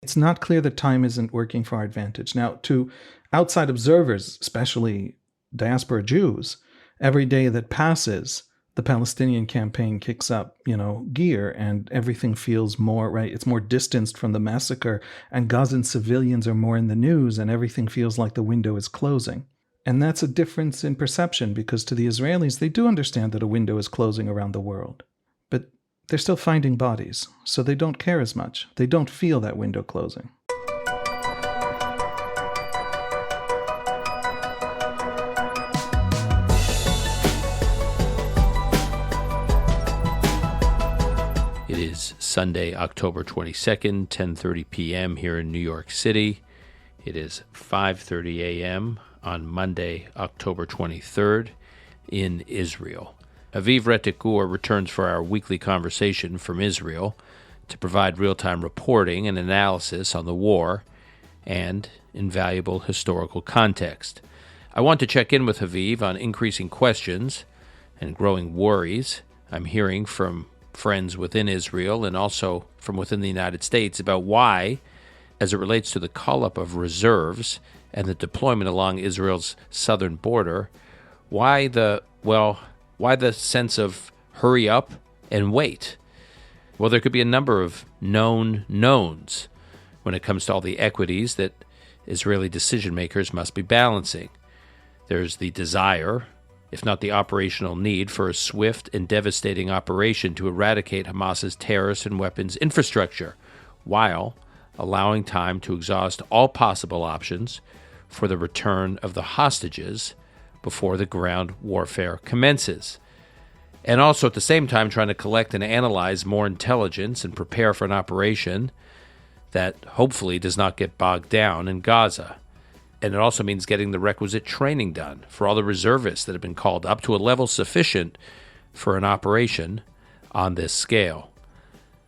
It's not clear that time isn't working for our advantage. Now, to outside observers, especially diaspora Jews, every day that passes, the Palestinian campaign kicks up, gear, and everything feels more, right? It's more distanced from the massacre, and Gazan civilians are more in the news, and everything feels like the window is closing. And that's a difference in perception, because to the Israelis, they do understand that a window is closing around the world. But they're still finding bodies, so they don't care as much. They don't feel that window closing. It is Sunday, October 22nd, 10:30 p.m. here in New York City. It is 5:30 a.m. on Monday, October 23rd in Israel. Haviv Rettig Gur returns for our weekly conversation from Israel to provide real-time reporting and analysis on the war and invaluable historical context. I want to check in with Haviv on increasing questions and growing worries I'm hearing from friends within Israel and also from within the United States about why, as it relates to the call-up of reserves and the deployment along Israel's southern border, why the sense of hurry up and wait? Well, there could be a number of known knowns when it comes to all the equities that Israeli decision makers must be balancing. There's the desire, if not the operational need, for a swift and devastating operation to eradicate Hamas's terrorist and weapons infrastructure, while allowing time to exhaust all possible options for the return of the hostages before the ground warfare commences. And also at the same time trying to collect and analyze more intelligence and prepare for an operation that hopefully does not get bogged down in Gaza. And it also means getting the requisite training done for all the reservists that have been called up to a level sufficient for an operation on this scale.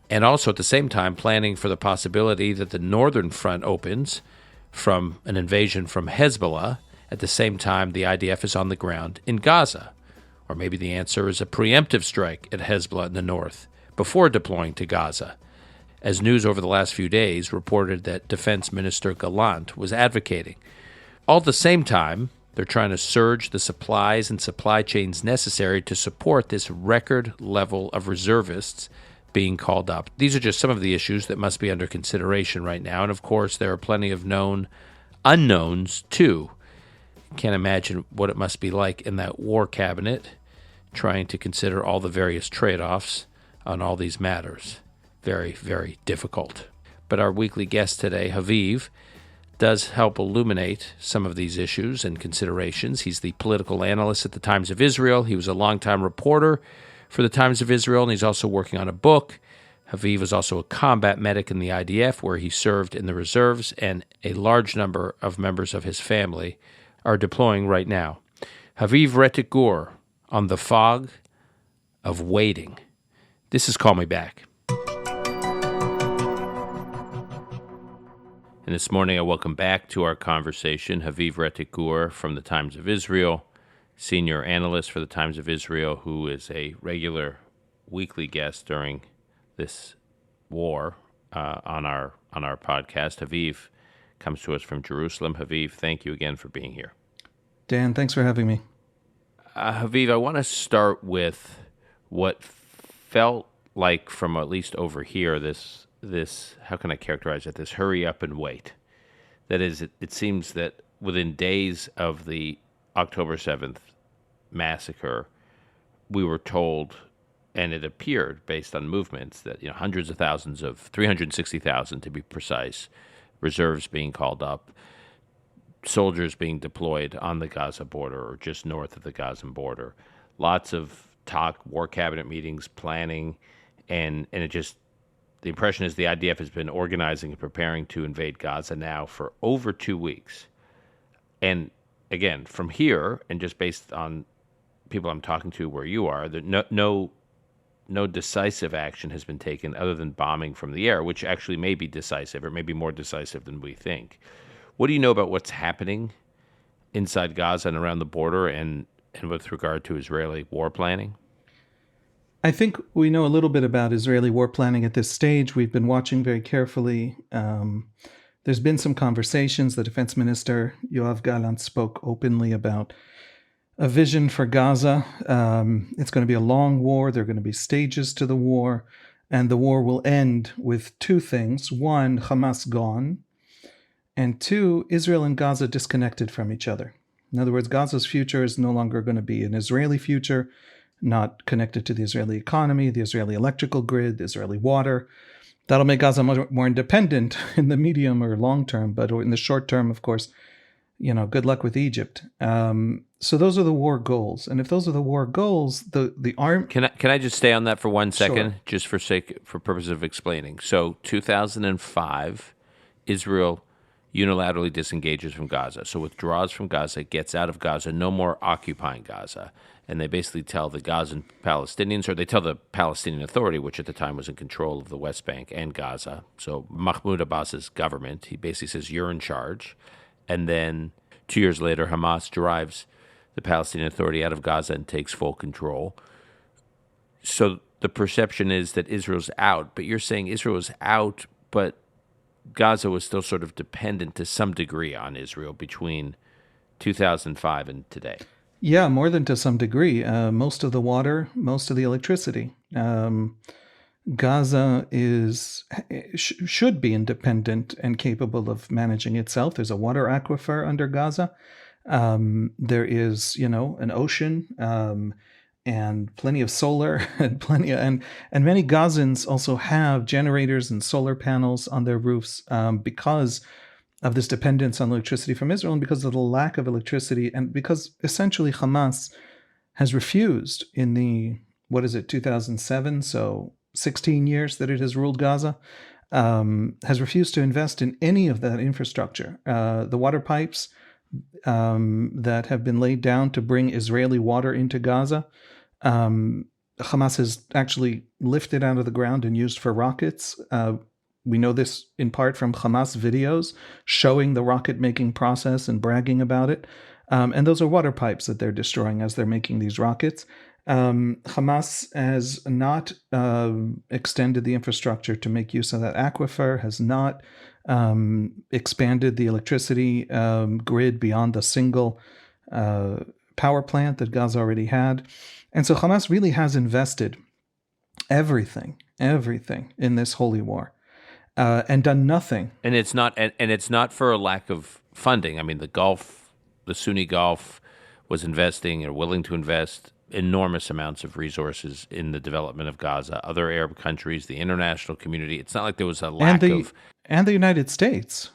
And also at the same time planning for the possibility that the northern front opens from an invasion from Hezbollah at the same time the IDF is on the ground in Gaza. Or maybe the answer is a preemptive strike at Hezbollah in the north before deploying to Gaza, as news over the last few days reported that Defense Minister Gallant was advocating. All at the same time, they're trying to surge the supplies and supply chains necessary to support this record level of reservists being called up. These are just some of the issues that must be under consideration right now. And of course, there are plenty of known unknowns, too. Can't imagine what it must be like in that war cabinet, trying to consider all the various trade-offs on all these matters. Very, very difficult. But our weekly guest today, Haviv, does help illuminate some of these issues and considerations. He's the political analyst at the Times of Israel. He was a longtime reporter for the Times of Israel, and he's also working on a book. Haviv is also a combat medic in the IDF, where he served in the reserves, and a large number of members of his family are deploying right now. Haviv Rettig Gur on the fog of waiting. This is Call Me Back. And this morning I welcome back to our conversation Haviv Rettig Gur from the Times of Israel, senior analyst for the Times of Israel, who is a regular weekly guest during this war on our podcast. Haviv comes to us from Jerusalem. Haviv, thank you again for being here. Dan, thanks for having me. Haviv, I want to start with what felt like, from at least over here, this how can I characterize it, this hurry up and wait. That is, it seems that within days of the October 7th massacre, we were told, and it appeared based on movements, that hundreds of thousands of 360,000 to be precise, reserves being called up, soldiers being deployed on the Gaza border or just north of the Gaza border. Lots of talk, war cabinet meetings, planning, and it just, the impression is the IDF has been organizing and preparing to invade Gaza now for over 2 weeks. And again, from here, and just based on people I'm talking to where you are, no decisive action has been taken other than bombing from the air, which actually may be decisive, or may be more decisive than we think. What do you know about what's happening inside Gaza and around the border and with regard to Israeli war planning? I think we know a little bit about Israeli war planning at this stage. We've been watching very carefully. There's been some conversations. The defense minister, Yoav Gallant, spoke openly about a vision for Gaza. It's going to be a long war. There are going to be stages to the war. And the war will end with two things. One, Hamas gone. And two, Israel and Gaza disconnected from each other. In other words, Gaza's future is no longer going to be an Israeli future, not connected to the Israeli economy, the Israeli electrical grid, the Israeli water. That'll make Gaza much more independent in the medium or long term, but in the short term, of course, good luck with Egypt. So those are the war goals, and if those are the war goals, the arm. Can I just stay on that for 1 second, Sure. just for purpose of explaining? So 2005, Israel unilaterally disengages from Gaza, so withdraws from Gaza, gets out of Gaza, no more occupying Gaza. And they basically tell the Gazan Palestinians, or they tell the Palestinian Authority, which at the time was in control of the West Bank and Gaza. So Mahmoud Abbas's government, he basically says, you're in charge. And then 2 years later, Hamas drives the Palestinian Authority out of Gaza and takes full control. So the perception is that Israel's out, but you're saying Israel is out, but Gaza was still sort of dependent to some degree on Israel between 2005 and today. Yeah, more than to some degree. Most of the water, most of the electricity. Gaza should be independent and capable of managing itself. There's a water aquifer under Gaza. There is, an ocean, and plenty of solar, and many Gazans also have generators and solar panels on their roofs because of this dependence on electricity from Israel, and because of the lack of electricity, and because essentially Hamas has refused in the 2007, so 16 years that it has ruled Gaza, has refused to invest in any of that infrastructure. The water pipes that have been laid down to bring Israeli water into Gaza, Hamas has actually lifted out of the ground and used for rockets. We know this in part from Hamas videos showing the rocket-making process and bragging about it. And those are water pipes that they're destroying as they're making these rockets. Hamas has not extended the infrastructure to make use of that aquifer, has not expanded the electricity grid beyond the single power plant that Gaza already had. And so Hamas really has invested everything in this holy war. And done nothing. And it's not for a lack of funding. I mean, the Sunni Gulf was investing or willing to invest enormous amounts of resources in the development of Gaza. Other Arab countries, the international community. It's not like there was a lack of... And the United States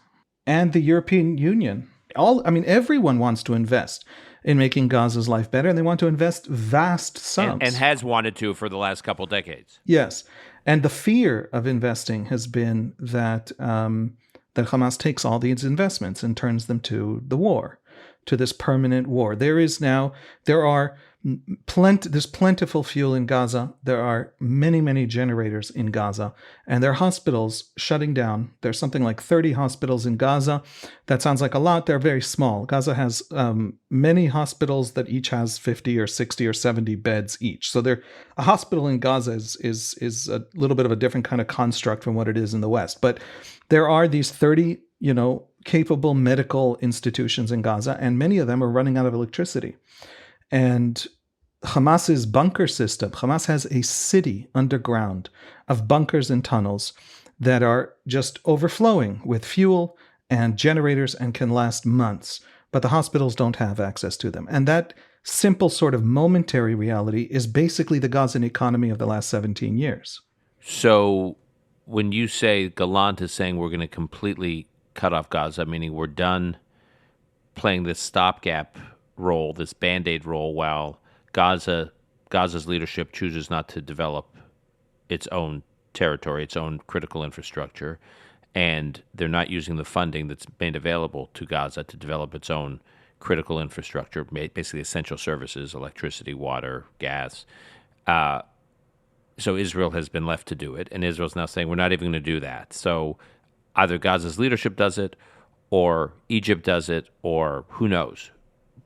and the European Union. Everyone wants to invest in making Gaza's life better, and they want to invest vast sums. And has wanted to for the last couple decades. Yes. And the fear of investing has been that that Hamas takes all these investments and turns them to the war, to this permanent war. There's plentiful fuel in Gaza. There are many generators in Gaza, and there are hospitals shutting down. There's something like 30 hospitals in Gaza. That sounds like a lot. They're very small. Gaza has many hospitals that each has 50 or 60 or 70 beds each. So a hospital in Gaza is a little bit of a different kind of construct from what it is in the West. But there are these 30, capable medical institutions in Gaza, and many of them are running out of electricity. And Hamas's bunker system, Hamas has a city underground of bunkers and tunnels that are just overflowing with fuel and generators and can last months. But the hospitals don't have access to them. And that simple sort of momentary reality is basically the Gazan economy of the last 17 years. So when you say Gallant is saying we're going to completely cut off Gaza, meaning we're done playing this stopgap role, this Band-Aid role, while Gaza's leadership chooses not to develop its own territory, its own critical infrastructure, and they're not using the funding that's made available to Gaza to develop its own critical infrastructure, basically essential services, electricity, water, gas. So Israel has been left to do it, and Israel's now saying we're not even going to do that. So either Gaza's leadership does it, or Egypt does it, or who knows.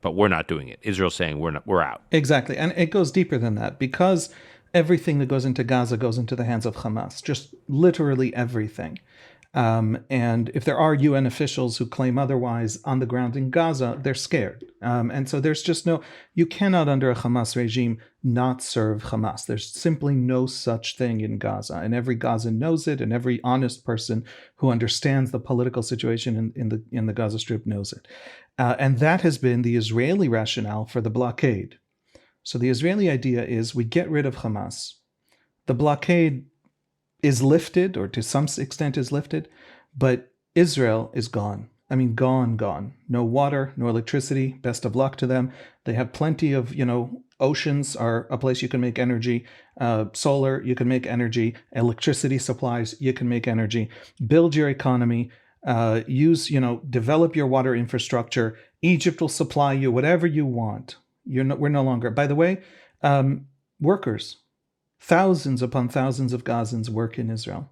But we're not doing it. Israel's saying we're out. Exactly. And it goes deeper than that, because everything that goes into Gaza goes into the hands of Hamas, just literally everything. And if there are UN officials who claim otherwise on the ground in Gaza, they're scared. And so there's just you cannot, under a Hamas regime, not serve Hamas. There's simply no such thing in Gaza. And every Gazan knows it, and every honest person who understands the political situation in the Gaza Strip knows it. And that has been the Israeli rationale for the blockade. So the Israeli idea is we get rid of Hamas. The blockade is lifted, or to some extent is lifted, but Israel is gone. I mean, gone. No water, no electricity. Best of luck to them. They have plenty of, oceans are a place you can make energy. Solar, you can make energy. Electricity supplies, you can make energy. Build your economy. Develop your water infrastructure. Egypt will supply you whatever you want. We're no longer. By the way, workers. Thousands upon thousands of Gazans work in Israel.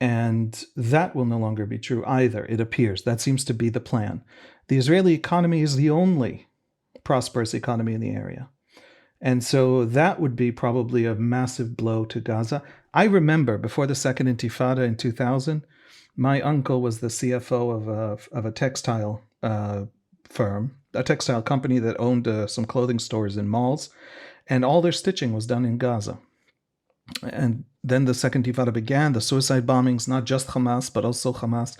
And that will no longer be true either, it appears. That seems to be the plan. The Israeli economy is the only prosperous economy in the area. And so that would be probably a massive blow to Gaza. I remember before the Second Intifada in 2000, my uncle was the CFO of a textile firm, a textile company that owned some clothing stores in malls, and all their stitching was done in Gaza. And then the Second Intifada began, the suicide bombings, not just Hamas, but also Hamas.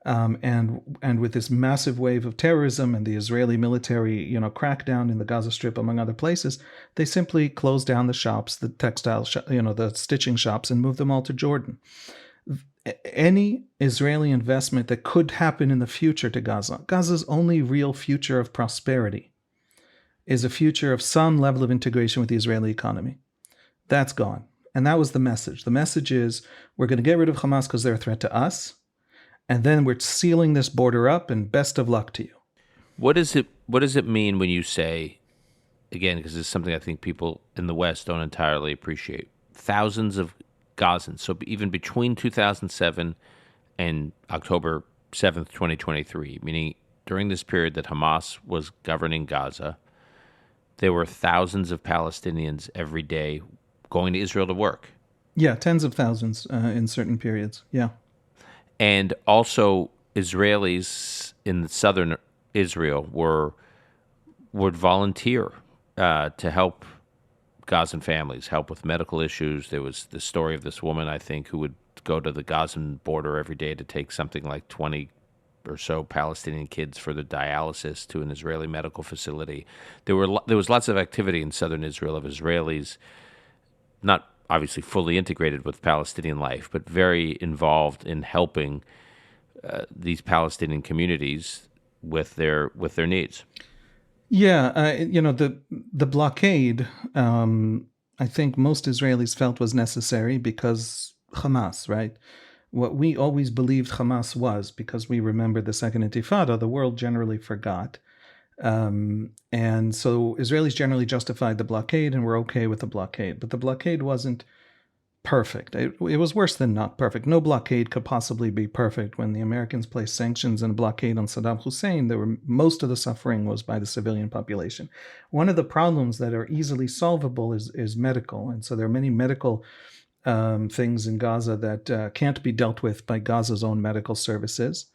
And with this massive wave of terrorism and the Israeli military, crackdown in the Gaza Strip, among other places, they simply closed down the shops, the textile, the stitching shops, and moved them all to Jordan. Any Israeli investment that could happen in the future to Gaza's only real future of prosperity is a future of some level of integration with the Israeli economy. That's gone. And that was the message. The message is we're going to get rid of Hamas because they're a threat to us, and then we're sealing this border up, and best of luck to you. What does it mean when you say, again, because it's something I think people in the West don't entirely appreciate, thousands of Gazans, so even between 2007 and October 7th, 2023, meaning during this period that Hamas was governing Gaza, there were thousands of Palestinians every day going to Israel to work. Yeah, tens of thousands in certain periods, yeah. And also Israelis in southern Israel would volunteer to help Gazan families, help with medical issues. There was the story of this woman, I think, who would go to the Gazan border every day to take something like 20 or so Palestinian kids for the dialysis to an Israeli medical facility. There was lots of activity in southern Israel of Israelis, not obviously fully integrated with Palestinian life, but very involved in helping these Palestinian communities with their needs. Yeah, the blockade, I think most Israelis felt was necessary because Hamas, right? What we always believed Hamas was, because we remember the Second Intifada, the world generally forgot. And so Israelis generally justified the blockade and were okay with the blockade. But the blockade wasn't perfect. It was worse than not perfect. No blockade could possibly be perfect. When the Americans placed sanctions and a blockade on Saddam Hussein, most of the suffering was by the civilian population. One of the problems that are easily solvable is medical. And so there are many medical things in Gaza that can't be dealt with by Gaza's own medical services.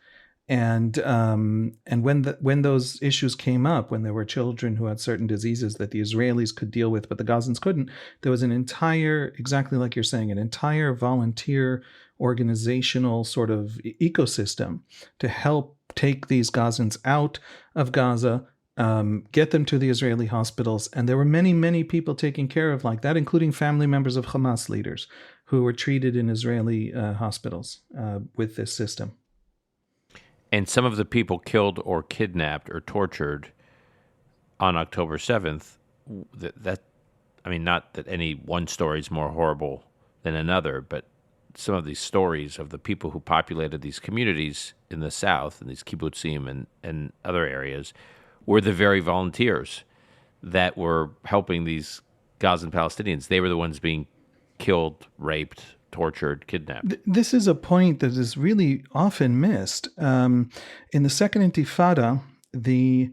And when those issues came up, when there were children who had certain diseases that the Israelis could deal with, but the Gazans couldn't, there was an entire, exactly like you're saying, an entire volunteer organizational sort of ecosystem to help take these Gazans out of Gaza, get them to the Israeli hospitals. And there were many, many people taken care of like that, including family members of Hamas leaders who were treated in Israeli hospitals with this system. And some of the people killed or kidnapped or tortured on October 7th, not that any one story is more horrible than another, but some of these stories of the people who populated these communities in the south, and these kibbutzim and other areas, were the very volunteers that were helping these Gazan Palestinians. They were the ones being killed, raped, tortured, kidnapped. This is a point that is really often missed. In the Second Intifada, the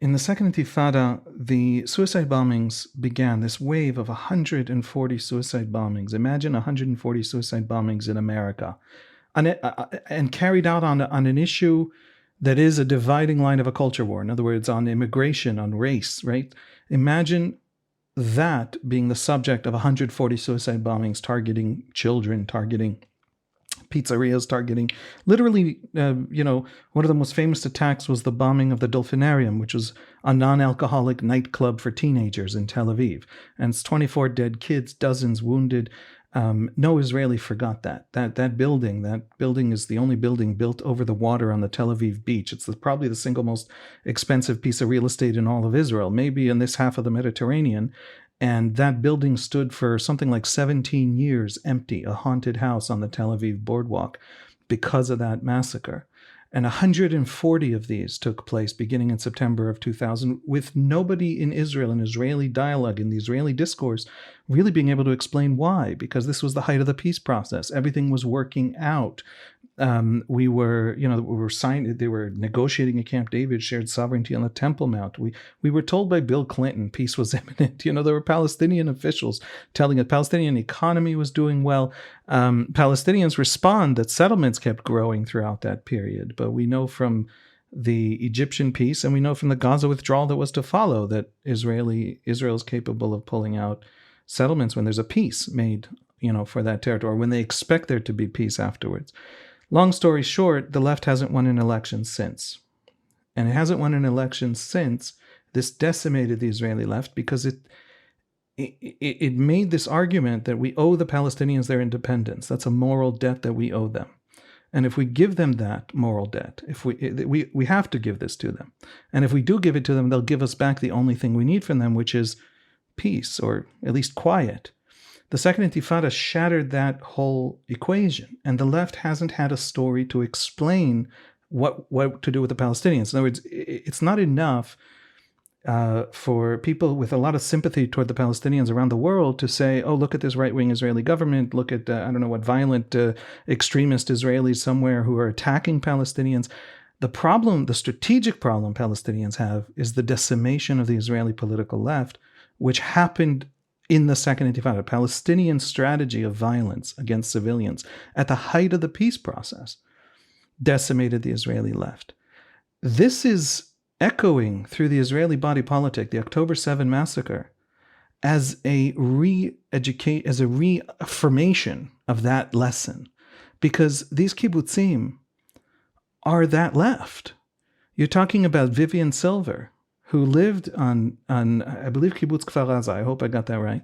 In the Second Intifada, the suicide bombings began, this wave of 140 suicide bombings. Imagine 140 suicide bombings in America, and carried out on an issue that is a dividing line of a culture war. In other words, on immigration, on race, right? Imagine that being the subject of 140 suicide bombings targeting children, targeting pizzerias, targeting literally, one of the most famous attacks was the bombing of the Dolphinarium, which was a non-alcoholic nightclub for teenagers in Tel Aviv. And it's 24 dead kids, dozens wounded. No Israeli forgot that. That building is the only building built over the water on the Tel Aviv beach. It's probably the single most expensive piece of real estate in all of Israel, maybe in this half of the Mediterranean. And that building stood for something like 17 years empty, a haunted house on the Tel Aviv boardwalk because of that massacre. And 140 of these took place beginning in September of 2000, with nobody in Israel, in Israeli dialogue, in the Israeli discourse, really being able to explain why, because this was the height of the peace process. Everything was working out. We were signed. They were negotiating at Camp David, shared sovereignty on the Temple Mount. We were told by Bill Clinton peace was imminent. There were Palestinian officials telling the Palestinian economy was doing well. Palestinians respond that settlements kept growing throughout that period, but we know from the Egyptian peace, and we know from the Gaza withdrawal that was to follow, that Israel is capable of pulling out settlements when there's a peace made, for that territory, when they expect there to be peace afterwards. Long story short, the left hasn't won an election since. And it hasn't won an election since. This decimated the Israeli left because it made this argument that we owe the Palestinians their independence. That's a moral debt that we owe them. And if we give them that moral debt, if we have to give this to them. And if we do give it to them, they'll give us back the only thing we need from them, which is peace, or at least quiet. The Second Intifada shattered that whole equation, and the left hasn't had a story to explain what to do with the Palestinians. In other words, it's not enough for people with a lot of sympathy toward the Palestinians around the world to say, oh, look at this right-wing Israeli government, look at, violent extremist Israelis somewhere who are attacking Palestinians. The strategic problem Palestinians have is the decimation of the Israeli political left, which happened in the Second Intifada. Palestinian strategy of violence against civilians at the height of the peace process decimated the Israeli left. This is echoing through the Israeli body politic, the October 7 massacre, as a reaffirmation of that lesson, because these kibbutzim are that left. You're talking about Vivian Silver, who lived on I believe Kibbutz Kfar Aza. I hope I got that right.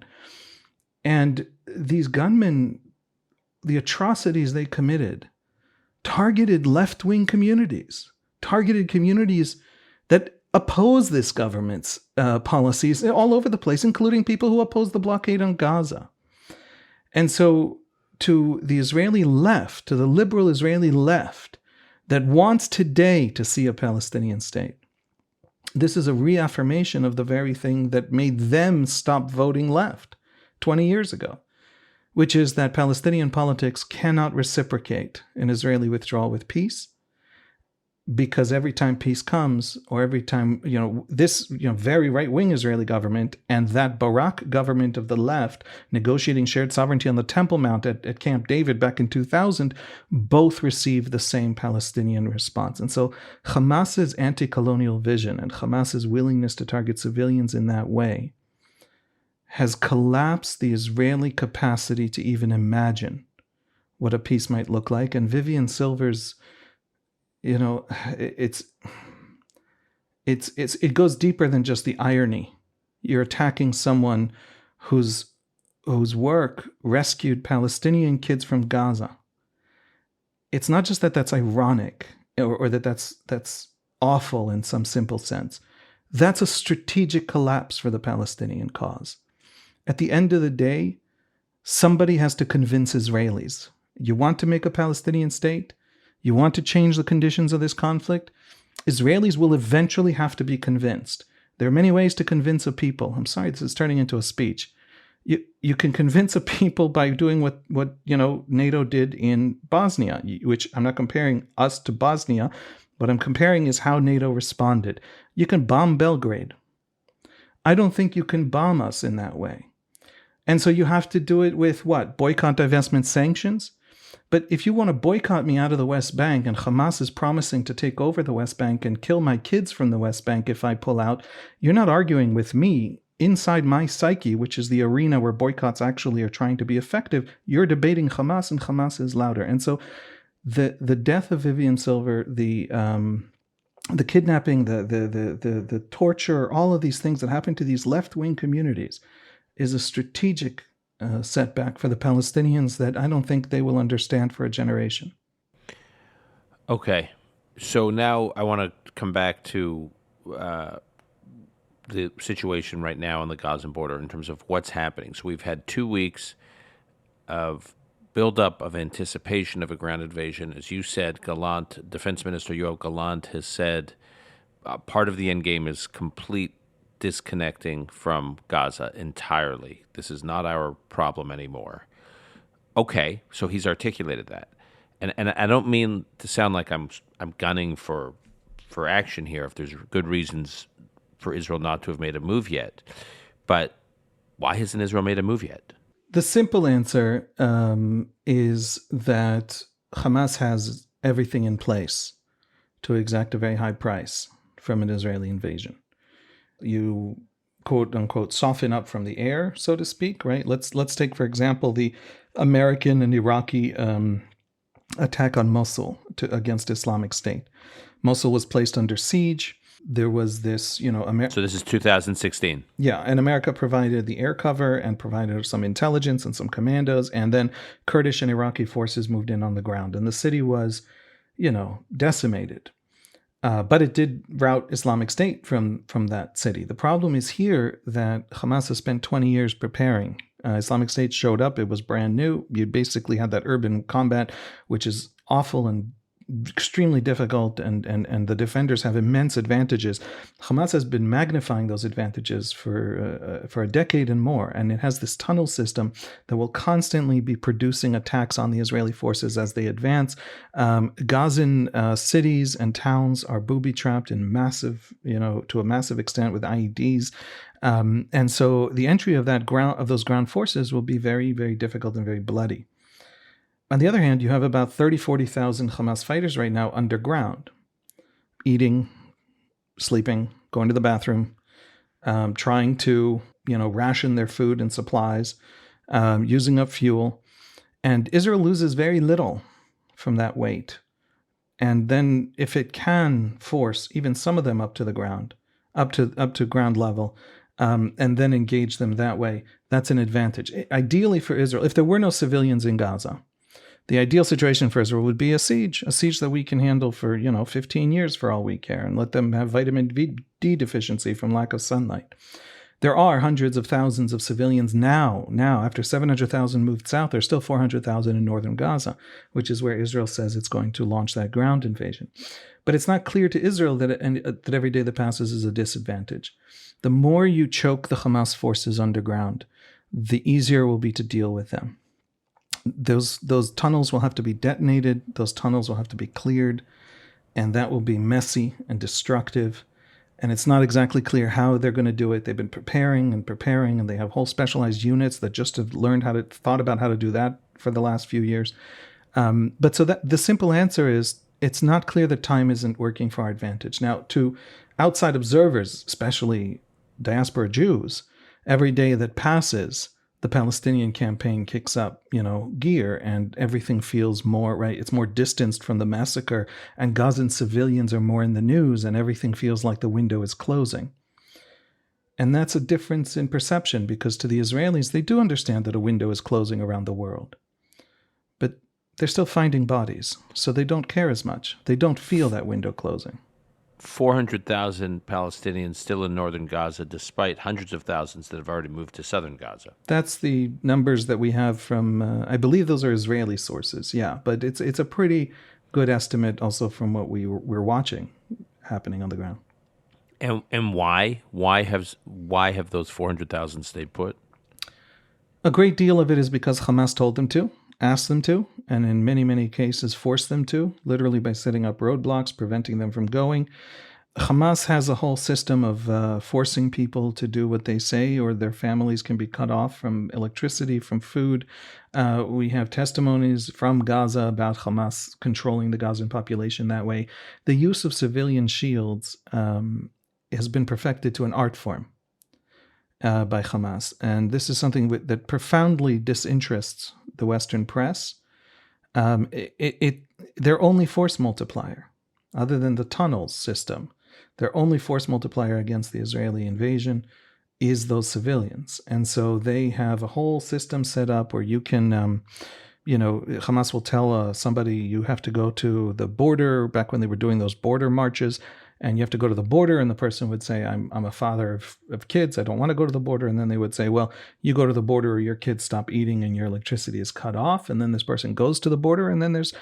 And these gunmen, the atrocities they committed, targeted left-wing communities, targeted communities that oppose this government's policies all over the place, including people who oppose the blockade on Gaza. And so to the Israeli left, to the liberal Israeli left that wants today to see a Palestinian state, this is a reaffirmation of the very thing that made them stop voting left 20 years ago, which is that Palestinian politics cannot reciprocate an Israeli withdrawal with peace, because every time peace comes, or every time, this very right-wing Israeli government and that Barak government of the left negotiating shared sovereignty on the Temple Mount at Camp David back in 2000, both received the same Palestinian response. And so Hamas's anti-colonial vision and Hamas's willingness to target civilians in that way has collapsed the Israeli capacity to even imagine what a peace might look like. And Vivian Silver's, it goes deeper than just the irony. You're attacking someone whose work rescued Palestinian kids from Gaza. It's not just that that's ironic or that that's awful in some simple sense. That's a strategic collapse for the Palestinian cause. At the end of the day, somebody has to convince Israelis. You want to make a Palestinian state? You want to change the conditions of this conflict? Israelis will eventually have to be convinced. There are many ways to convince a people. I'm sorry, this is turning into a speech. You can convince a people by doing what NATO did in Bosnia, which I'm not comparing us to Bosnia, What I'm comparing is how NATO responded. You can bomb Belgrade. I don't think you can bomb us in that way. And so you have to do it with what? Boycott, divestment, sanctions? But if you want to boycott me out of the West Bank and Hamas is promising to take over the West Bank and kill my kids from the West Bank if I pull out, you're not arguing with me. Inside my psyche, which is the arena where boycotts actually are trying to be effective, you're debating Hamas, and Hamas is louder. And so the death of Vivian Silver, the kidnapping, the torture, all of these things that happen to these left-wing communities is a strategic setback for the Palestinians that I don't think they will understand for a generation. Okay. So now I want to come back to the situation right now on the Gaza border in terms of what's happening. So we've had 2 weeks of buildup of anticipation of a ground invasion. As you said, Defense Minister Yoav Gallant has said part of the end game is complete disconnecting from Gaza entirely. This is not our problem anymore. Okay, so he's articulated that. And I don't mean to sound like I'm gunning for action here if there's good reasons for Israel not to have made a move yet. But why hasn't Israel made a move yet? The simple answer is that Hamas has everything in place to exact a very high price from an Israeli invasion. You quote unquote soften up from the air, so to speak, right? Let's take, for example, the American and Iraqi attack on Mosul against Islamic State. Mosul was placed under siege. There was this, So this is 2016. Yeah, and America provided the air cover and provided some intelligence and some commandos, and then Kurdish and Iraqi forces moved in on the ground, and the city was, decimated. But it did rout Islamic State from that city. The problem is here that Hamas has spent 20 years preparing. Islamic State showed up. It was brand new. You basically had that urban combat, which is awful and extremely difficult, and the defenders have immense advantages. Hamas has been magnifying those advantages for a decade and more, and it has this tunnel system that will constantly be producing attacks on the Israeli forces as they advance. Gazan cities and towns are booby-trapped in to a massive extent with IEDs. And so the entry of those ground forces will be very, very difficult and very bloody. On the other hand, you have about 40,000 Hamas fighters right now underground, eating, sleeping, going to the bathroom, trying to, ration their food and supplies, using up fuel. And Israel loses very little from that weight. And then if it can force even some of them up to the ground, up to ground level, and then engage them that way, that's an advantage. Ideally for Israel, if there were no civilians in Gaza, the ideal situation for Israel would be a siege that we can handle for, 15 years for all we care, and let them have vitamin D deficiency from lack of sunlight. There are hundreds of thousands of civilians now. After 700,000 moved south, there's still 400,000 in northern Gaza, which is where Israel says it's going to launch that ground invasion. But it's not clear to Israel that every day that passes is a disadvantage. The more you choke the Hamas forces underground, the easier it will be to deal with them. Those tunnels will have to be detonated. Those tunnels will have to be cleared, and that will be messy and destructive. And it's not exactly clear how they're going to do it. They've been preparing, and they have whole specialized units that just have thought about how to do that for the last few years. But so that the simple answer is it's not clear that time isn't working for our advantage. Now, to outside observers, especially diaspora Jews, every day that passes, the Palestinian campaign kicks up, gear, and everything feels more, right? It's more distanced from the massacre, and Gazan civilians are more in the news, and everything feels like the window is closing. And that's a difference in perception, because to the Israelis, they do understand that a window is closing around the world. But they're still finding bodies, so they don't care as much. They don't feel that window closing. 400,000 Palestinians still in northern Gaza, despite hundreds of thousands that have already moved to southern Gaza. That's the numbers that we have from, I believe those are Israeli sources, yeah. But it's a pretty good estimate also from what we're watching happening on the ground. And why? Why have those 400,000 stayed put? A great deal of it is because Hamas told them to, asked them to, and in many, many cases force them to, literally by setting up roadblocks, preventing them from going. Hamas has a whole system of forcing people to do what they say, or their families can be cut off from electricity, from food. We have testimonies from Gaza about Hamas controlling the Gazan population that way. The use of civilian shields has been perfected to an art form by Hamas. And this is something that profoundly disinterests the Western press. Their only force multiplier, other than the tunnels system, their only force multiplier against the Israeli invasion is those civilians. And so they have a whole system set up where you can, Hamas will tell somebody you have to go to the border, back when they were doing those border marches, and you have to go to the border, and the person would say, I'm a father of kids, I don't want to go to the border. And then they would say, well, you go to the border or your kids stop eating and your electricity is cut off. And then this person goes to the border, and then there's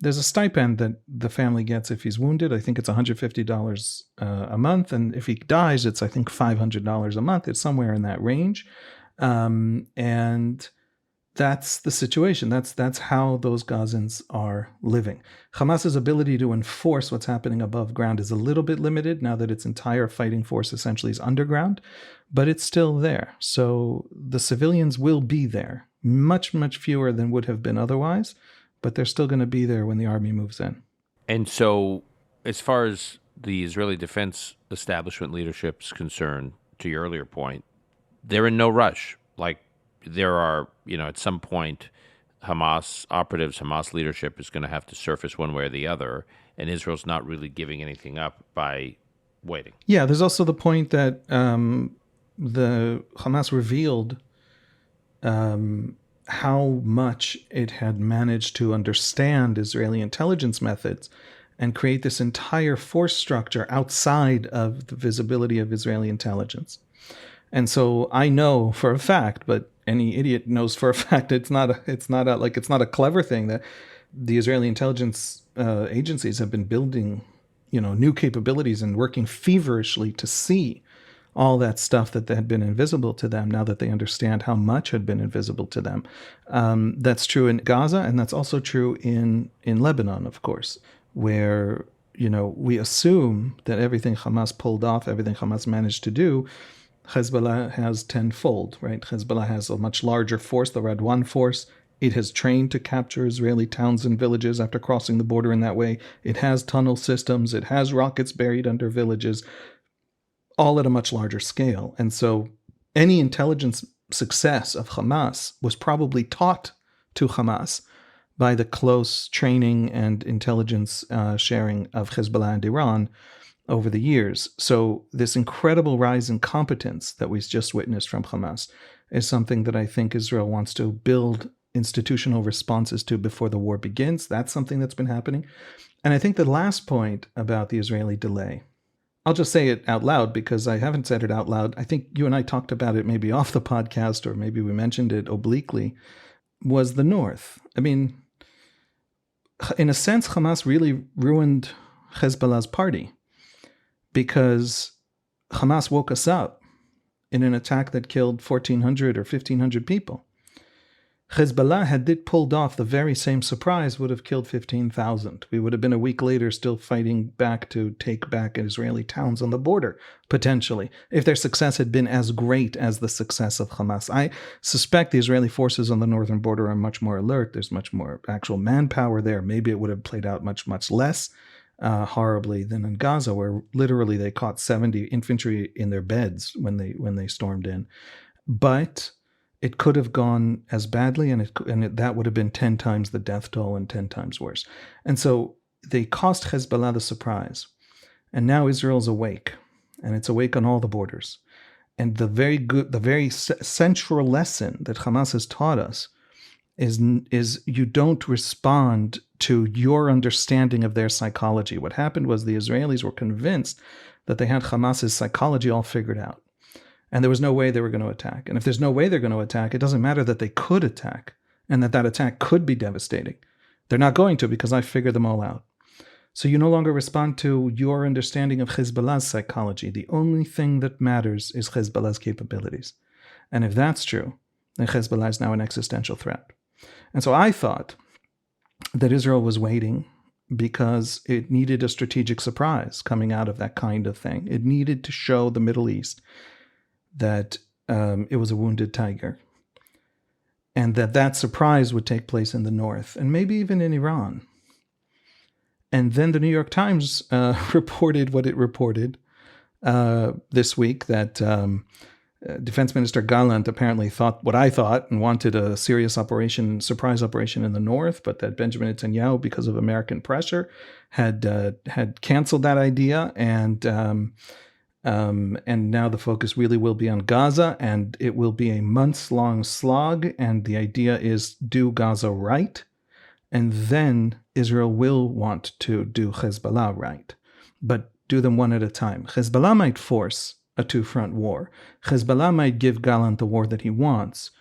a stipend that the family gets if he's wounded. I think it's $150 a month. And if he dies, it's, I think, $500 a month. It's somewhere in that range. And that's the situation. That's how those Gazans are living. Hamas's ability to enforce what's happening above ground is a little bit limited now that its entire fighting force essentially is underground, but it's still there. So the civilians will be there, much, much fewer than would have been otherwise, but they're still going to be there when the army moves in. And so as far as the Israeli defense establishment leadership is concerned, to your earlier point, they're in no rush. Like, there are, at some point, Hamas operatives, Hamas leadership is going to have to surface one way or the other, and Israel's not really giving anything up by waiting. Yeah, there's also the point that the Hamas revealed how much it had managed to understand Israeli intelligence methods and create this entire force structure outside of the visibility of Israeli intelligence. And so I know for a fact, but any idiot knows for a fact, it's not a clever thing, that the Israeli intelligence agencies have been building, new capabilities and working feverishly to see all that stuff that had been invisible to them, now that they understand how much had been invisible to them. That's true in Gaza, and that's also true in Lebanon, of course, where, we assume that everything Hamas pulled off, everything Hamas managed to do, Hezbollah has tenfold, right? Hezbollah has a much larger force, the Radwan force. It has trained to capture Israeli towns and villages after crossing the border in that way. It has tunnel systems. It has rockets buried under villages, all at a much larger scale. And so any intelligence success of Hamas was probably taught to Hamas by the close training and intelligence sharing of Hezbollah and Iran over the years. So this incredible rise in competence that we just witnessed from Hamas is something that I think Israel wants to build institutional responses to before the war begins. That's something that's been happening. And I think the last point about the Israeli delay, I'll just say it out loud because I haven't said it out loud. I think you and I talked about it maybe off the podcast, or maybe we mentioned it obliquely, was the North. I mean, in a sense, Hamas really ruined Hezbollah's party, because Hamas woke us up in an attack that killed 1,400 or 1,500 people. Hezbollah, had it pulled off the very same surprise, would have killed 15,000. We would have been a week later still fighting back to take back Israeli towns on the border, potentially, if their success had been as great as the success of Hamas. I suspect the Israeli forces on the northern border are much more alert. There's much more actual manpower there. Maybe it would have played out much, much less horribly than in Gaza, where literally they caught 70 infantry in their beds when they stormed in. But it could have gone as badly, and that would have been 10 times the death toll and 10 times worse. And so they cost Hezbollah the surprise. And now Israel's awake, and it's awake on all the borders. And the very central lesson that Hamas has taught us is you don't respond to your understanding of their psychology. What happened was the Israelis were convinced that they had Hamas's psychology all figured out, and there was no way they were going to attack. And if there's no way they're going to attack, it doesn't matter that they could attack and that attack could be devastating. They're not going to, because I figured them all out. So you no longer respond to your understanding of Hezbollah's psychology. The only thing that matters is Hezbollah's capabilities. And if that's true, then Hezbollah is now an existential threat. And so I thought that Israel was waiting because it needed a strategic surprise coming out of that kind of thing. It needed to show the Middle East that it was a wounded tiger, and that surprise would take place in the north and maybe even in Iran. And then the New York Times reported what it reported this week, that Defense Minister Gallant apparently thought what I thought and wanted a serious operation, surprise operation in the north, but that Benjamin Netanyahu, because of American pressure, had canceled that idea, and now the focus really will be on Gaza, and it will be a months-long slog, and the idea is do Gaza right, and then Israel will want to do Hezbollah right, but do them one at a time. Hezbollah might force a two-front war. Hezbollah might give Gallant the war that he wants,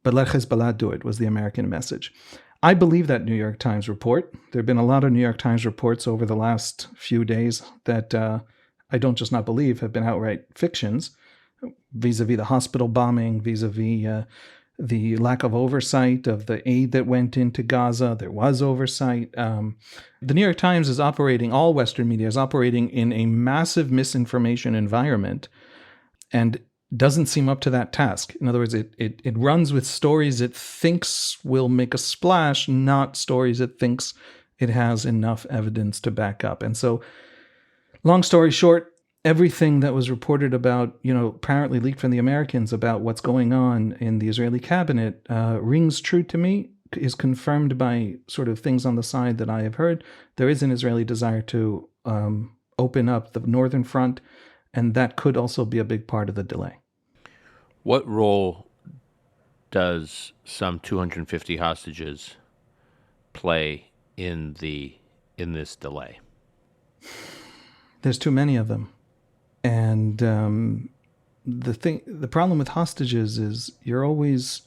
but let Hezbollah do it, was the American message. I believe that New York Times report. There have been a lot of New York Times reports over the last few days that I don't just not believe have been outright fictions, vis-a-vis the hospital bombing, vis-a-vis the lack of oversight of the aid that went into Gaza. There was oversight. The New York Times is operating, all Western media is operating in a massive misinformation environment and doesn't seem up to that task. In other words, it runs with stories it thinks will make a splash, not stories it thinks it has enough evidence to back up. And so, long story short, everything that was reported about, apparently leaked from the Americans about what's going on in the Israeli cabinet rings true to me, is confirmed by sort of things on the side that I have heard. There is an Israeli desire to open up the northern front, and that could also be a big part of the delay. What role does some 250 hostages play in this delay? There's too many of them. And the problem with hostages is you're always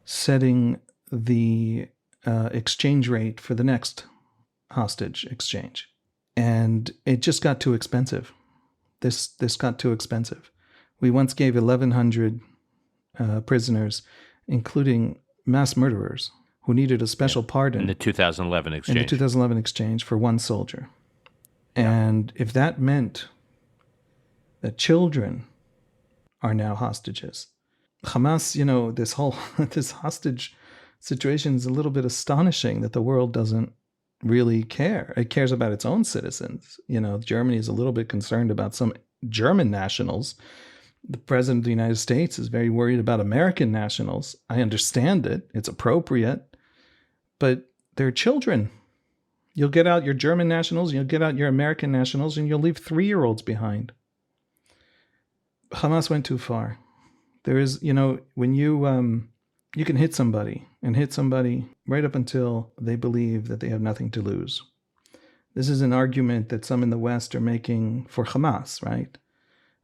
setting the exchange rate for the next hostage exchange, and it just got too expensive. This got too expensive. We once gave 1,100 prisoners, including mass murderers, who needed a special pardon in the 2011 exchange. In the 2011 exchange for one soldier, and if that meant that children are now hostages. Hamas, this hostage situation is a little bit astonishing that the world doesn't really care. It cares about its own citizens. Germany is a little bit concerned about some German nationals. The President of the United States is very worried about American nationals. I understand it. It's appropriate. But they're children. You'll get out your German nationals, you'll get out your American nationals, and you'll leave 3-year-olds behind. Hamas went too far. There is, when you can hit somebody right up until they believe that they have nothing to lose. This is an argument that some in the West are making for Hamas, right?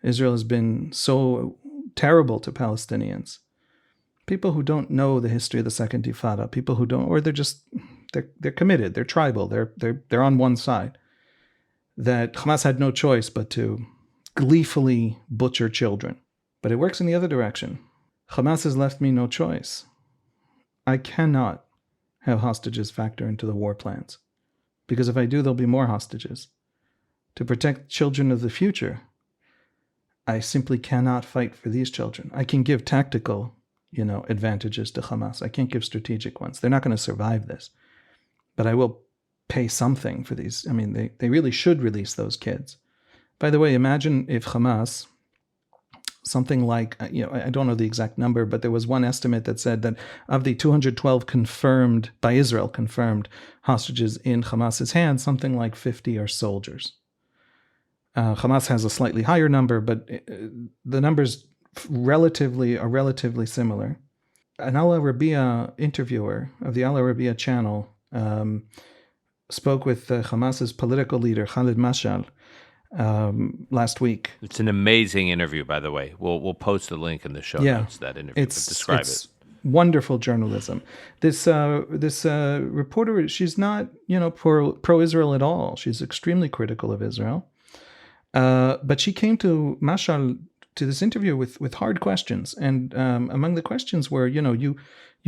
Israel has been so terrible to Palestinians. People who don't know the history of the Second Intifada, people who don't, or they're committed, they're tribal, they're on one side. That Hamas had no choice but to gleefully butcher children. But it works in the other direction. Hamas has left me no choice. I cannot have hostages factor into the war plans, because if I do, there'll be more hostages. To protect children of the future, I simply cannot fight for these children. I can give tactical, advantages to Hamas. I can't give strategic ones. They're not going to survive this. But I will pay something for these. I mean, they really should release those kids. By the way, imagine if Hamas, something like, I don't know the exact number, but there was one estimate that said that of the 212 confirmed, by Israel confirmed, hostages in Hamas's hands, something like 50 are soldiers. Hamas has a slightly higher number, but the numbers are relatively similar. An Al Arabiya interviewer of the Al Arabiya channel spoke with Hamas's political leader, Khalid Mashal, last week. It's an amazing interview, by the way. We'll post a link in the show notes, that interview. Describe it. Wonderful journalism. This reporter, she's not pro-Israel at all. She's extremely critical of Israel. But she came to Mashal, to this interview with hard questions. And among the questions were, you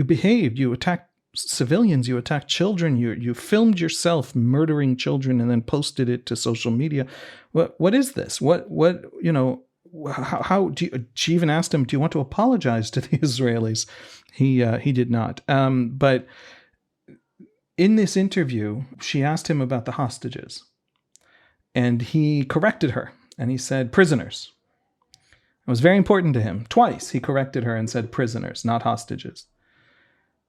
behaved, you attacked civilians, you attacked children, you filmed yourself murdering children and then posted it to social media. What is this? How do you, she even asked him, do you want to apologize to the Israelis? He did not. But in this interview, she asked him about the hostages, and he corrected her, and he said prisoners. It was very important to him. Twice he corrected her and said prisoners, not hostages.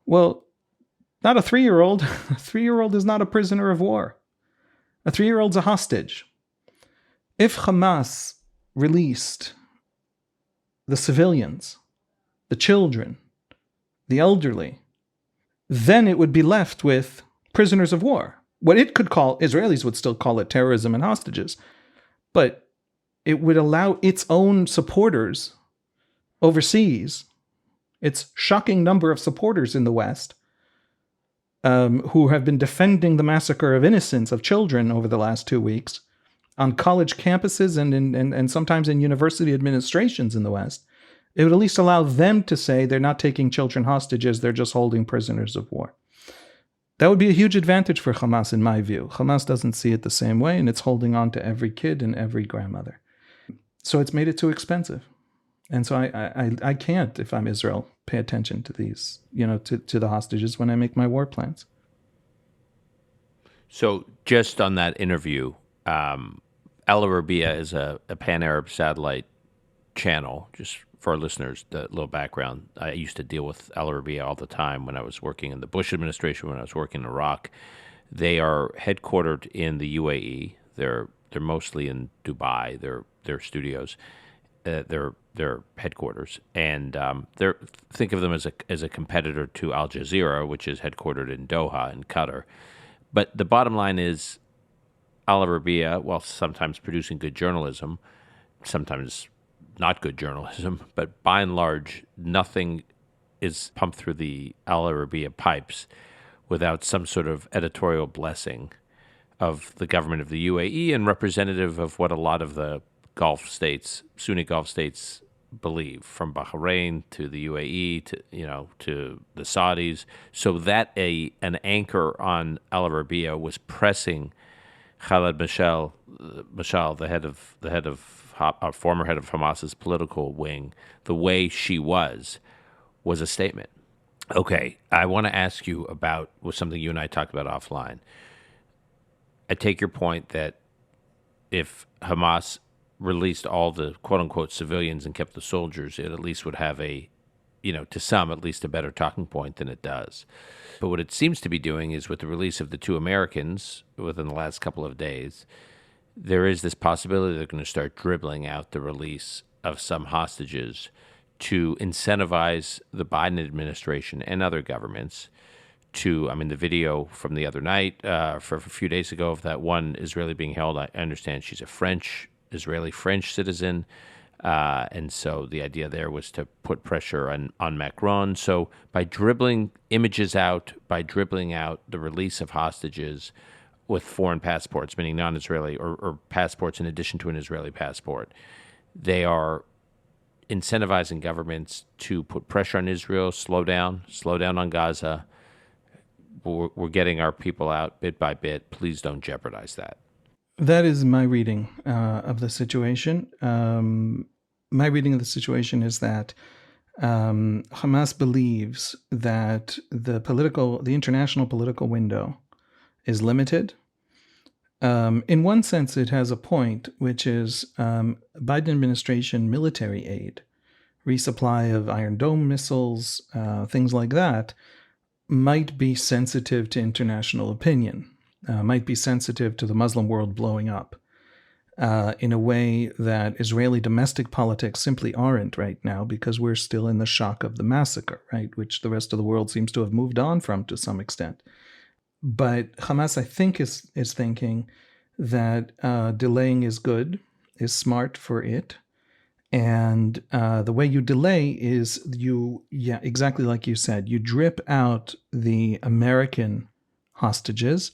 Well, not a 3-year-old. A 3-year-old is not a prisoner of war. A 3-year-old's a hostage. If Hamas released the civilians, the children, the elderly, then it would be left with prisoners of war. What it could call, Israelis would still call it terrorism and hostages, but it would allow its own supporters overseas, its shocking number of supporters in the West, who have been defending the massacre of innocents, of children over the last 2 weeks, on college campuses and sometimes in university administrations in the West. It would at least allow them to say they're not taking children hostages, they're just holding prisoners of war. That would be a huge advantage for Hamas, in my view. Hamas doesn't see it the same way, and it's holding on to every kid and every grandmother. So it's made it too expensive. And so I can't, if I'm Israel, pay attention to these, to the hostages when I make my war plans. So just on that interview, Al Arabiya is a pan-Arab satellite channel. Just for our listeners, the little background, I used to deal with Al Arabiya all the time when I was working in the Bush administration, when I was working in Iraq. They are headquartered in the UAE. They're mostly in Dubai. Their studios, their headquarters, and think of them as a competitor to Al Jazeera, which is headquartered in Doha in Qatar. But the bottom line is, Al Arabiya, while sometimes producing good journalism, sometimes not good journalism, but by and large, nothing is pumped through the Al Arabiya pipes without some sort of editorial blessing of the government of the UAE and representative of what a lot of the Gulf states, Sunni Gulf states, believe, from Bahrain to the UAE to the Saudis. So that an anchor on Al Arabiya was pressing Khaled Mashal, the former head of Hamas's political wing, the way she was a statement. Okay, I want to ask you about something you and I talked about offline. I take your point that if Hamas released all the quote-unquote civilians and kept the soldiers, it at least would have to some, at least a better talking point than it does. But what it seems to be doing is, with the release of the 2 Americans within the last couple of days, there is this possibility they're going to start dribbling out the release of some hostages to incentivize the Biden administration and other governments the video from the other night, for a few days ago, of that one Israeli being held, I understand she's a Israeli-French citizen. And so the idea there was to put pressure on Macron. So by dribbling images out, by dribbling out the release of hostages with foreign passports, meaning non-Israeli, or passports in addition to an Israeli passport, they are incentivizing governments to put pressure on Israel, slow down on Gaza. We're getting our people out bit by bit. Please don't jeopardize that. That is my reading of the situation. My reading of the situation is that Hamas believes that the international political window is limited. In one sense, it has a point, which is Biden administration military aid, resupply of Iron Dome missiles, things like that, might be sensitive to international opinion, might be sensitive to the Muslim world blowing up in a way that Israeli domestic politics simply aren't right now, because we're still in the shock of the massacre, right, which the rest of the world seems to have moved on from to some extent. But Hamas, I think, is thinking that delaying is good, is smart for it. And the way you delay is exactly like you said, you drip out the American hostages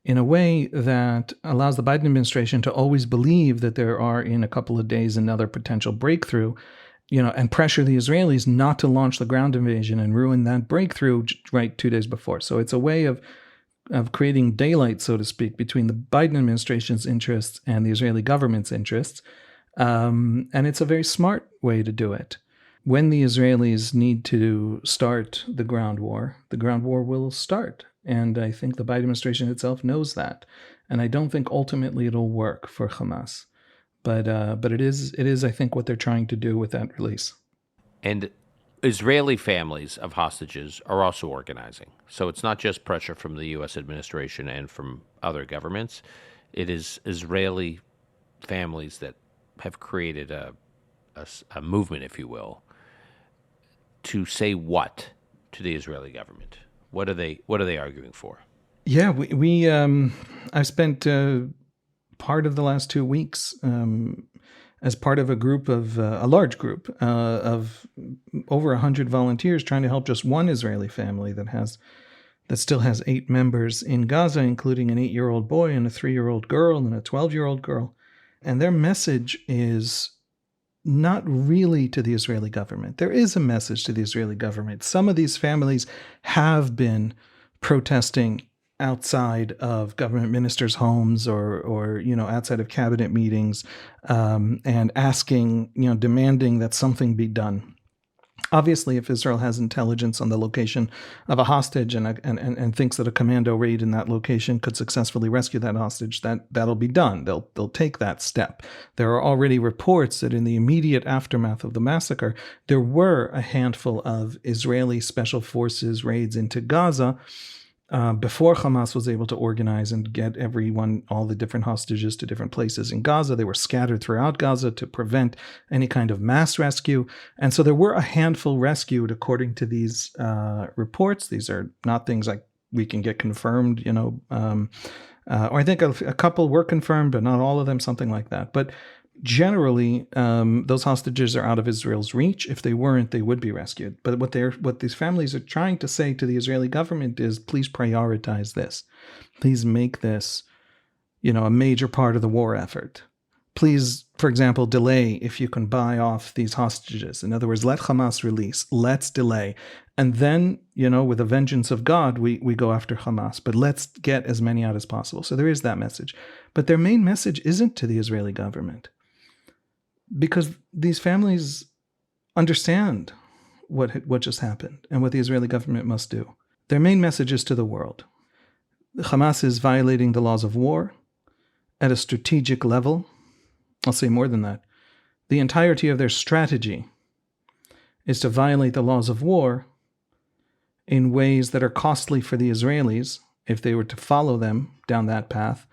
in a way that allows the Biden administration to always believe that there are, in a couple of days, another potential breakthrough. and pressure the Israelis not to launch the ground invasion and ruin that breakthrough right 2 days before. So it's a way of creating daylight, so to speak, between the Biden administration's interests and the Israeli government's interests. And it's a very smart way to do it. When the Israelis need to start the ground war will start. And I think the Biden administration itself knows that. And I don't think ultimately it'll work for Hamas. But it is, I think, what they're trying to do with that release. And Israeli families of hostages are also organizing. So it's not just pressure from the U.S. administration and from other governments. It is Israeli families that have created a movement, if you will, to say what to the Israeli government? What are they arguing for? Yeah, we I've spent part of the last 2 weeks as part of a large group of over 100 volunteers trying to help just one Israeli family that still has 8 members in Gaza, including an 8-year-old boy and a 3-year-old girl and a 12-year-old girl. And their message is not really to the Israeli government. There is a message to the Israeli government. Some of these families have been protesting outside of government ministers' homes or outside of cabinet meetings, and asking, demanding that something be done. Obviously, if Israel has intelligence on the location of a hostage and thinks that a commando raid in that location could successfully rescue that hostage, that'll be done. They'll take that step. There are already reports that in the immediate aftermath of the massacre, there were a handful of Israeli special forces raids into Gaza before Hamas was able to organize and get all the different hostages to different places in Gaza. They were scattered throughout Gaza to prevent any kind of mass rescue. And so there were a handful rescued according to these reports. These are not things like we can get confirmed, or I think a couple were confirmed, but not all of them, something like that. But generally, those hostages are out of Israel's reach. If they weren't, they would be rescued. But what these families are trying to say to the Israeli government is, please prioritize this. Please make this, a major part of the war effort. Please, for example, delay if you can buy off these hostages. In other words, let Hamas release. Let's delay. And then, with the vengeance of God, we go after Hamas. But let's get as many out as possible. So there is that message. But their main message isn't to the Israeli government, because these families understand what just happened and what the Israeli government must do. Their main message is to the world. Hamas is violating the laws of war at a strategic level. I'll say more than that. The entirety of their strategy is to violate the laws of war in ways that are costly for the Israelis if they were to follow them down that path,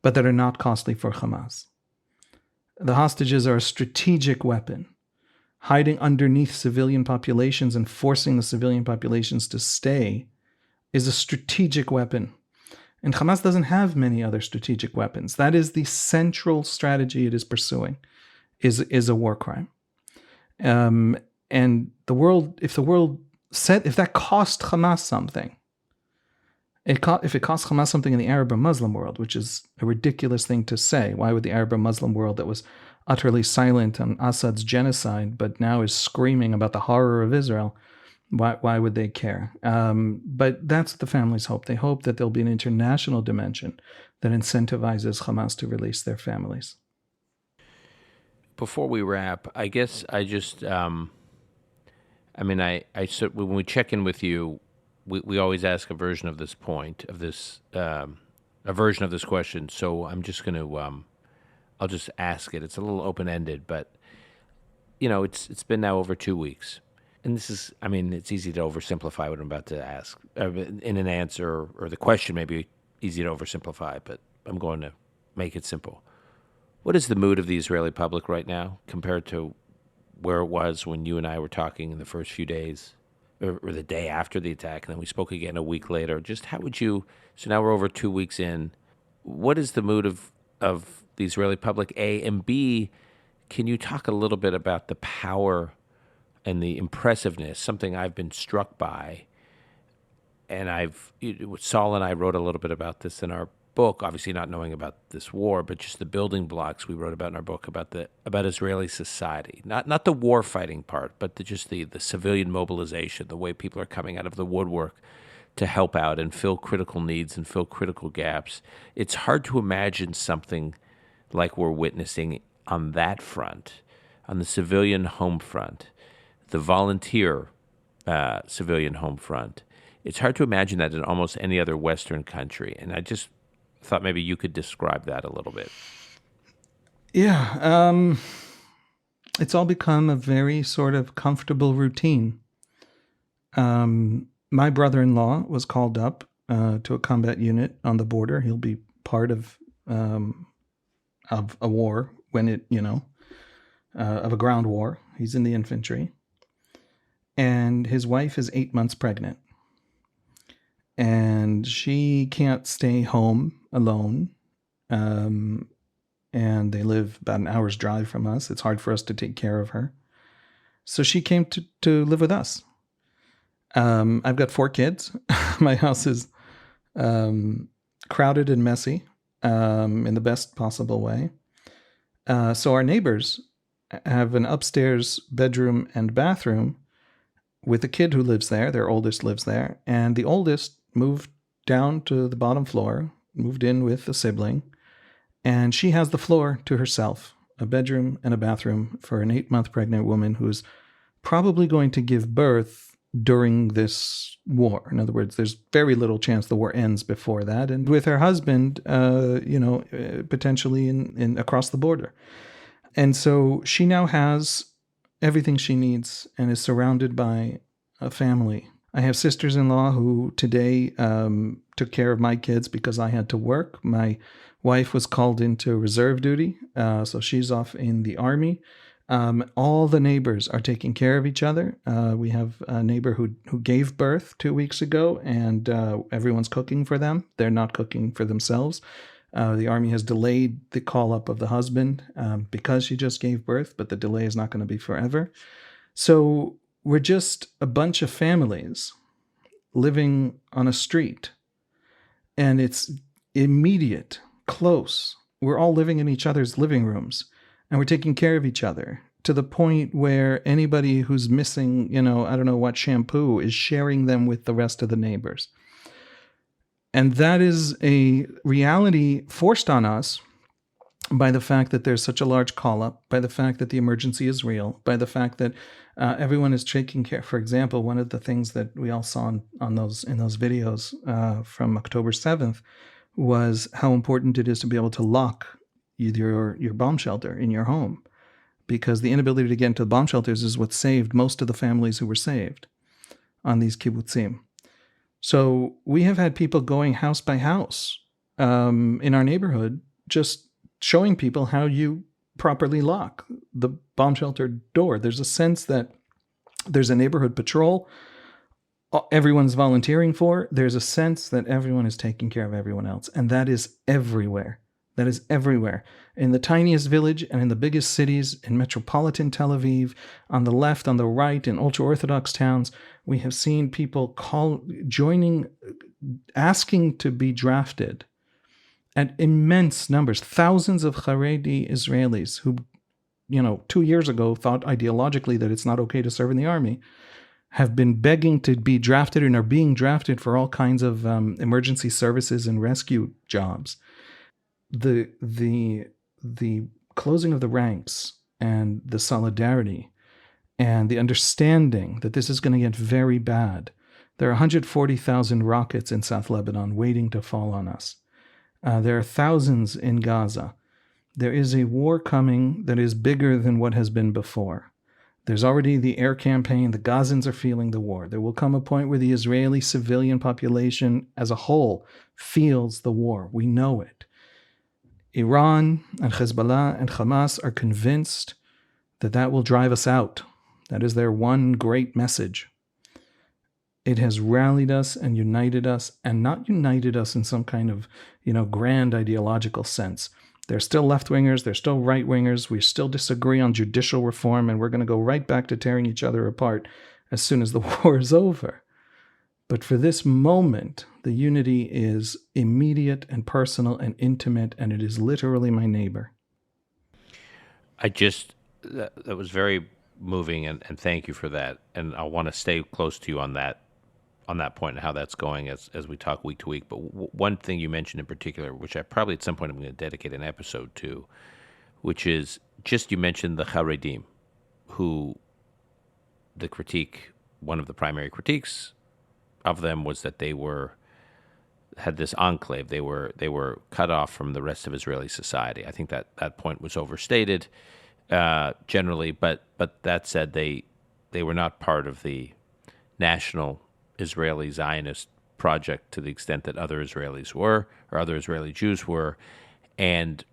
but that are not costly for Hamas. The hostages are a strategic weapon. Hiding underneath civilian populations and forcing the civilian populations to stay is a strategic weapon. And Hamas doesn't have many other strategic weapons. That is the central strategy it is pursuing, is a war crime. And if that cost Hamas something, if it costs Hamas something in the Arab or Muslim world, which is a ridiculous thing to say. Why would the Arab or Muslim world that was utterly silent on Assad's genocide, but now is screaming about the horror of Israel, why would they care? But that's what the families hope. They hope that there'll be an international dimension that incentivizes Hamas to release their families. Before we wrap, I guess I just, when we check in with you, we always ask a version of this question. So I'm just going to, I'll just ask it. It's a little open-ended, but it's been now over 2 weeks, and this is, it's easy to oversimplify what I'm about to ask in an answer, or the question may be easy to oversimplify, but I'm going to make it simple. What is the mood of the Israeli public right now compared to where it was when you and I were talking in the first few days? Or the day after the attack, and then we spoke again a week later. Just how would you, so now we're over 2 weeks in, what is the mood of the Israeli public, A? And B, can you talk a little bit about the power and the impressiveness, something I've been struck by, and Saul and I wrote a little bit about this in our book, obviously not knowing about this war, but just the building blocks we wrote about in our book about Israeli society, not the war fighting part, but just the civilian mobilization, the way people are coming out of the woodwork to help out and fill critical needs and fill critical gaps. It's hard to imagine something like we're witnessing on that front, on the civilian home front, the volunteer civilian home front. It's hard to imagine that in almost any other Western country. And I just thought maybe you could describe that a little bit. Yeah. It's all become a very sort of comfortable routine. My brother-in-law was called up to a combat unit on the border. He'll be part of a war when it, of a ground war. He's in the infantry. And his wife is 8 months pregnant. And she can't stay home alone. And they live about an hour's drive from us. It's hard for us to take care of her. So she came to live with us. I've got 4 kids. My house is crowded and messy in the best possible way. So our neighbors have an upstairs bedroom and bathroom with a kid who lives there. Their oldest lives there. And the oldest moved down to the bottom floor, moved in with a sibling. And she has the floor to herself, a bedroom and a bathroom for an 8-month pregnant woman who's probably going to give birth during this war. In other words, there's very little chance the war ends before that. And with her husband, potentially in across the border. And so she now has everything she needs and is surrounded by a family. I have sisters-in-law who today took care of my kids because I had to work. My wife was called into reserve duty, so she's off in the army. All the neighbors are taking care of each other. We have a neighbor who gave birth 2 weeks ago, and everyone's cooking for them. They're not cooking for themselves. The army has delayed the call-up of the husband because she just gave birth, but the delay is not going to be forever. So we're just a bunch of families living on a street, and it's immediate, close. We're all living in each other's living rooms, and we're taking care of each other to the point where anybody who's missing, I don't know what shampoo is sharing them with the rest of the neighbors. And that is a reality forced on us by the fact that there's such a large call-up, by the fact that the emergency is real, by the fact that everyone is taking care. For example, one of the things that we all saw in those videos from October 7th was how important it is to be able to lock your bomb shelter in your home, because the inability to get into the bomb shelters is what saved most of the families who were saved on these kibbutzim. So we have had people going house by house in our neighborhood, just showing people how you properly lock the bomb shelter door. There's a sense that there's a neighborhood patrol everyone's volunteering for. There's a sense that everyone is taking care of everyone else. And that is everywhere. That is everywhere. In the tiniest village and in the biggest cities, in metropolitan Tel Aviv, on the left, on the right, in ultra-Orthodox towns, we have seen people asking to be drafted at immense numbers. Thousands of Haredi Israelis who, 2 years ago thought ideologically that it's not okay to serve in the army, have been begging to be drafted and are being drafted for all kinds of emergency services and rescue jobs. The closing of the ranks and the solidarity and the understanding that this is going to get very bad. There are 140,000 rockets in South Lebanon waiting to fall on us. There are thousands in Gaza. There is a war coming that is bigger than what has been before. There's already the air campaign. The Gazans are feeling the war. There will come a point where the Israeli civilian population as a whole feels the war. We know it. Iran and Hezbollah and Hamas are convinced that will drive us out. That is their one great message. It has rallied us and united us, and not united us in some kind of, grand ideological sense. They're still left-wingers, they're still right-wingers, we still disagree on judicial reform, and we're going to go right back to tearing each other apart as soon as the war is over. But for this moment, the unity is immediate and personal and intimate, and it is literally my neighbor. That was very moving, and thank you for that. And I want to stay close to you on that point and how that's going as we talk week to week. But one thing you mentioned in particular, which I probably at some point I'm going to dedicate an episode to, which is just you mentioned the Haredim, who one of the primary critiques of them was that they had this enclave. They were cut off from the rest of Israeli society. I think that point was overstated generally, but that said, they were not part of the national Israeli Zionist project to the extent that other Israelis were, or other Israeli Jews were, and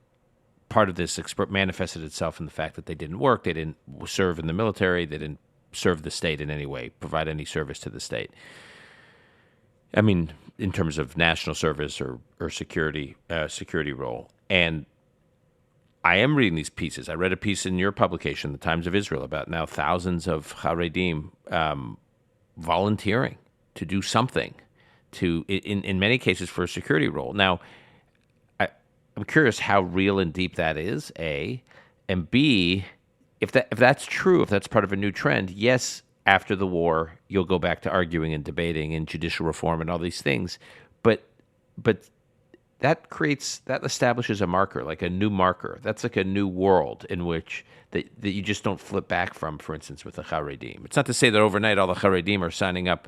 part of this manifested itself in the fact that they didn't work, they didn't serve in the military, they didn't serve the state in any way, provide any service to the state. I mean, in terms of national service or security role. And I am reading these pieces. I read a piece in your publication, The Times of Israel, about now thousands of Haredim volunteering to do something, in many cases for a security role. Now, I'm curious how real and deep that is, A, and B, if that's true, if that's part of a new trend, yes, after the war, you'll go back to arguing and debating and judicial reform and all these things. But that establishes a marker, like a new marker. That's like a new world in which that you just don't flip back from, for instance, with the Haredim. It's not to say that overnight all the Haredim are signing up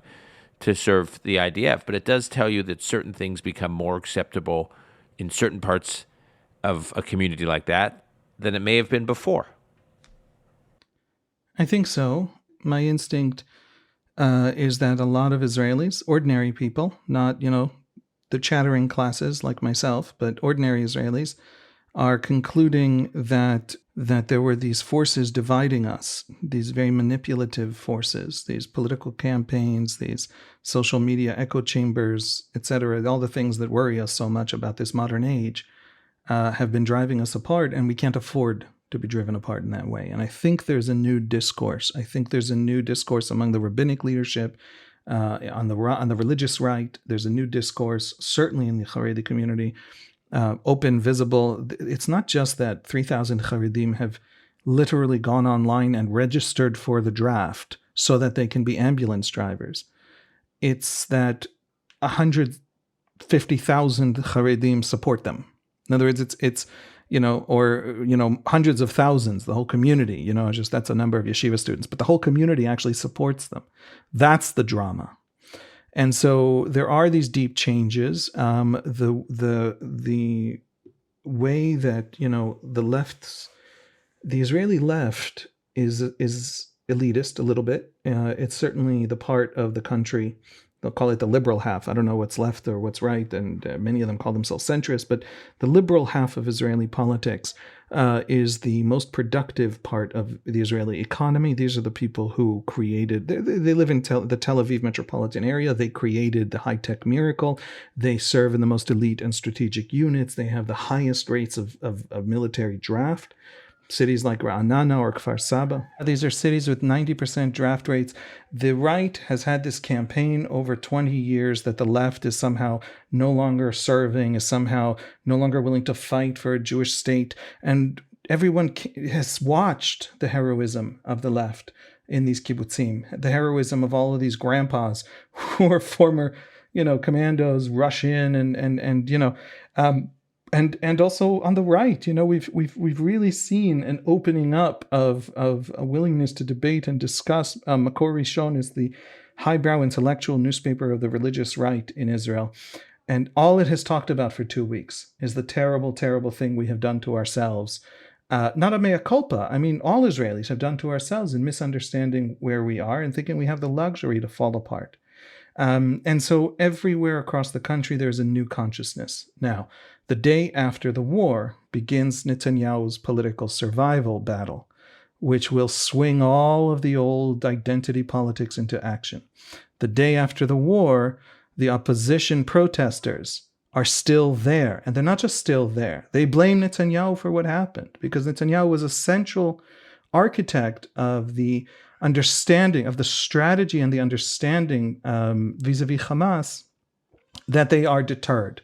to serve the IDF, but it does tell you that certain things become more acceptable in certain parts of a community like that than it may have been before. I think so. My instinct is that a lot of Israelis, ordinary people, not, the chattering classes like myself, but ordinary Israelis, are concluding that there were these forces dividing us, these very manipulative forces, these political campaigns, these social media echo chambers, etc., all the things that worry us so much about this modern age have been driving us apart, and we can't afford to be driven apart in that way. And I think there's a new discourse. I think there's a new discourse among the rabbinic leadership, on the religious right. There's a new discourse, certainly in the Haredi community, open, visible. It's not just that 3,000 Haredim have literally gone online and registered for the draft so that they can be ambulance drivers. It's that 150,000 Haredim support them. In other words, it's hundreds of thousands, the whole community, that's a number of yeshiva students, but the whole community actually supports them. That's the drama. And so there are these deep changes. The way that, the Israeli left is elitist a little bit. It's certainly the part of the country, they'll call it the liberal half. I don't know what's left or what's right, and many of them call themselves centrist, but the liberal half of Israeli politics is the most productive part of the Israeli economy. These are the people who created, they live in the Tel Aviv metropolitan area. They created the high-tech miracle. They serve in the most elite and strategic units. They have the highest rates of military draft. Cities like Ra'anana or Kfar Saba. These are cities with 90% draft rates. The right has had this campaign over 20 years that the left is somehow no longer serving, is somehow no longer willing to fight for a Jewish state. And everyone has watched the heroism of the left in these kibbutzim, the heroism of all of these grandpas who are former, commandos, rush in and also on the right, we've really seen an opening up of a willingness to debate and discuss. Makor Rishon is the highbrow intellectual newspaper of the religious right in Israel, and all it has talked about for 2 weeks is the terrible, terrible thing we have done to ourselves. Not a mea culpa. I mean, all Israelis have done to ourselves in misunderstanding where we are and thinking we have the luxury to fall apart. And so everywhere across the country, there's a new consciousness. Now, the day after the war begins Netanyahu's political survival battle, which will swing all of the old identity politics into action. The day after the war, the opposition protesters are still there. And they're not just still there. They blame Netanyahu for what happened, because Netanyahu was a central architect of the understanding of the strategy and the understanding vis-a-vis Hamas that they are deterred.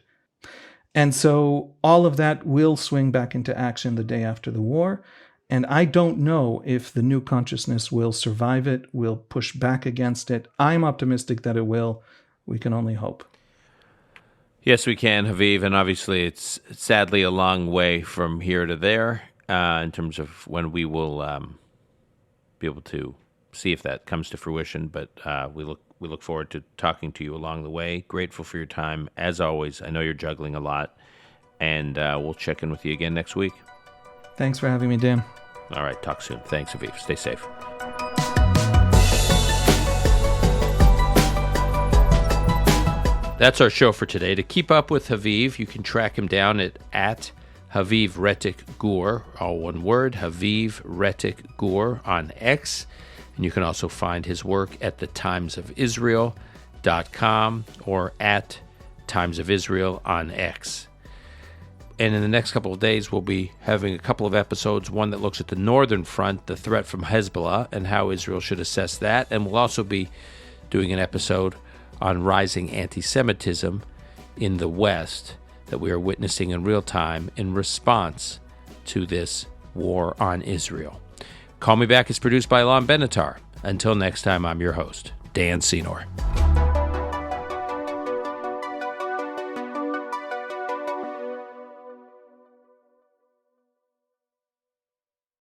And so all of that will swing back into action the day after the war. And I don't know if the new consciousness will survive it, will push back against it. I'm optimistic that it will. We can only hope. Yes, we can, Haviv, and obviously it's sadly a long way from here to there in terms of when we will be able to see if that comes to fruition. But we look forward to talking to you along the way. Grateful for your time, as always. I know you're juggling a lot, and we'll check in with you again next week. Thanks for having me, Dan. All right, talk soon. Thanks, Haviv. Stay safe. That's our show for today. To keep up with Haviv, you can track him down at Haviv Rettig Gur, all one word, Haviv Rettig Gur on X. And you can also find his work at thetimesofisrael.com or at Times of Israel on X. And in the next couple of days, we'll be having a couple of episodes, one that looks at the northern front, the threat from Hezbollah, and how Israel should assess that. And we'll also be doing an episode on rising anti-Semitism in the West that we are witnessing in real time in response to this war on Israel. Call Me Back is produced by Alon Benatar. Until next time, I'm your host, Dan Senor.